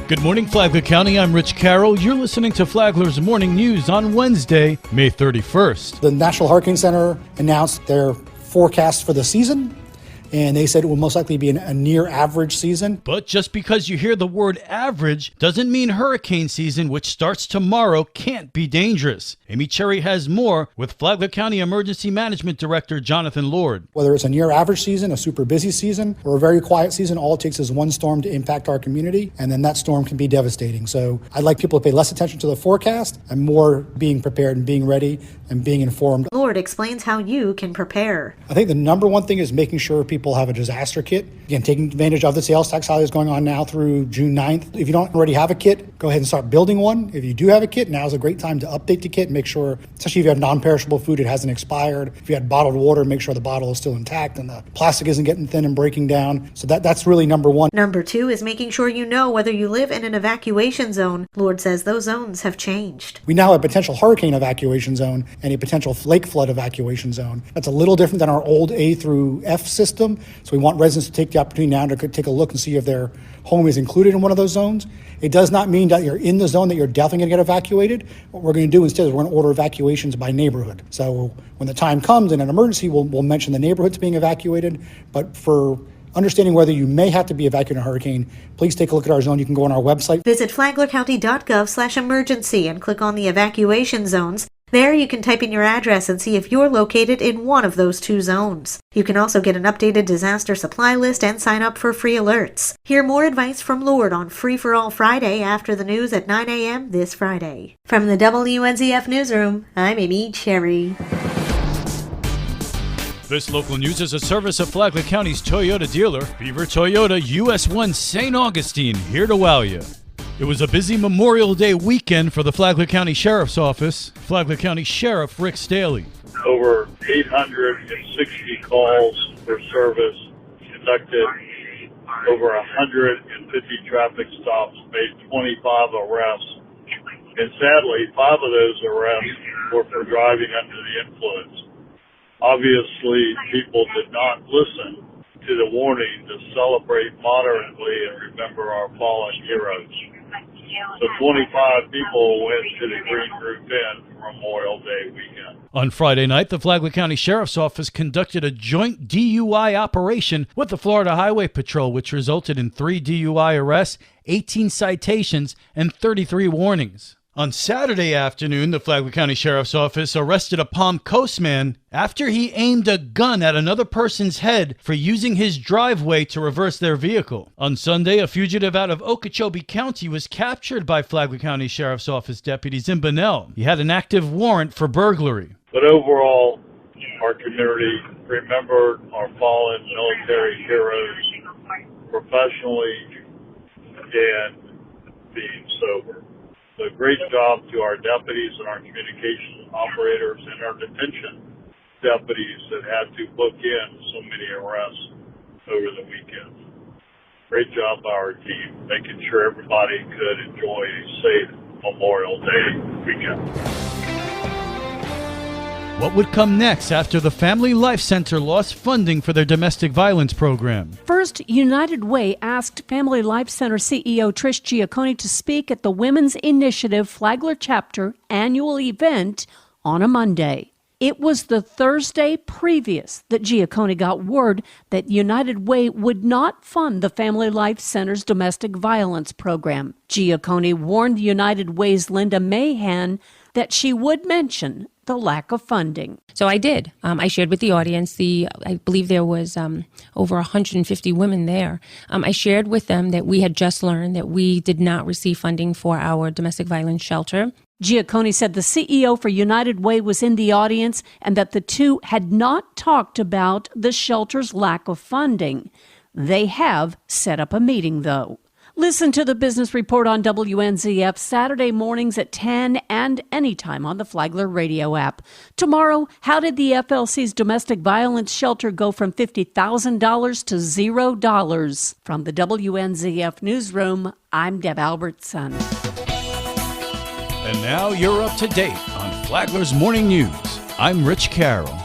Good morning, Flagler County. I'm Rich Carroll. You're listening to Flagler's Morning News on Wednesday, May 31st. The National Hurricane Center announced their forecast for the season, and they said it will most likely be a near average season. But just because you hear the word average doesn't mean hurricane season, which starts tomorrow, can't be dangerous. Amy Cherry has more with Flagler County Emergency Management Director Jonathan Lord. Whether it's a near average season, a super busy season, or a very quiet season, all it takes is one storm to impact our community, and then that storm can be devastating. So I'd like people to pay less attention to the forecast and more being prepared and being ready and being informed. Lord explains how you can prepare. I think the number one thing is making sure people have a disaster kit. Again, taking advantage of the sales tax holidays going on now through June 9th. If you don't already have a kit, go ahead and start building one. If you do have a kit, now is a great time to update the kit and make sure, especially if you have non-perishable food, it hasn't expired. If you had bottled water, make sure the bottle is still intact and the plastic isn't getting thin and breaking down. So that's really number one. Number two is making sure you know whether you live in an evacuation zone. Lord says those zones have changed. We now have a potential hurricane evacuation zone and a potential lake flood evacuation zone. That's a little different than our old A through F system. So we want residents to take the opportunity now to take a look and see if their home is included in one of those zones. It does not mean that you're in the zone that you're definitely going to get evacuated. What we're going to do instead is we're going to order evacuations by neighborhood. So when the time comes in an emergency, we'll mention the neighborhoods being evacuated. But for understanding whether you may have to be evacuated in a hurricane, please take a look at our zone. You can go on our website. Visit flaglercounty.gov/emergency and click on the evacuation zones. There you can type in your address and see if you're located in one of those two zones. You can also get an updated disaster supply list and sign up for free alerts. Hear more advice from Lord on Free for All Friday after the news at 9 a.m. this Friday. From the WNZF Newsroom, I'm Amy Cherry. This local news is a service of Flagler County's Toyota dealer, Beaver Toyota US 1 St. Augustine, here to wow you. It was a busy Memorial Day weekend for the Flagler County Sheriff's Office. Flagler County Sheriff Rick Staley. Over 860 calls for service, conducted over 150 traffic stops, made 25 arrests, and sadly, 5 of those arrests were for driving under the influence. Obviously, people did not listen to the warning to celebrate moderately and remember our fallen heroes. So 25 people went to the Green Roof Inn for Memorial Day weekend. On Friday night, the Flagler County Sheriff's Office conducted a joint DUI operation with the Florida Highway Patrol, which resulted in 3 DUI arrests, 18 citations, and 33 warnings. On Saturday afternoon, the Flagler County Sheriff's Office arrested a Palm Coast man after he aimed a gun at another person's head for using his driveway to reverse their vehicle. On Sunday, a fugitive out of Okeechobee County was captured by Flagler County Sheriff's Office deputies in Bunnell. He had an active warrant for burglary. But overall, our community remembered our fallen military heroes professionally and being sober. So great job to our deputies and our communications operators and our detention deputies that had to book in so many arrests over the weekend. Great job by our team, making sure everybody could enjoy a safe Memorial Day weekend. What would come next after the Family Life Center lost funding for their domestic violence program? First, United Way asked Family Life Center CEO Trish Giacconi to speak at the Women's Initiative Flagler Chapter annual event on a Monday. It was the Thursday previous that Giacconi got word that United Way would not fund the Family Life Center's domestic violence program. Giacconi warned United Way's Linda Mahan that she would mention the lack of funding. So I did. I shared with the audience, I believe there was over 150 women there. I shared with them that we had just learned that we did not receive funding for our domestic violence shelter. Giacconi said the CEO for United Way was in the audience and that the two had not talked about the shelter's lack of funding. They have set up a meeting, though. Listen to the Business Report on WNZF Saturday mornings at 10 and anytime on the Flagler radio app. Tomorrow, how did the FLC's domestic violence shelter go from $50,000 to $0? From the WNZF newsroom, I'm Deb Albertson. And now you're up to date on Flagler's Morning News. I'm Rich Carroll.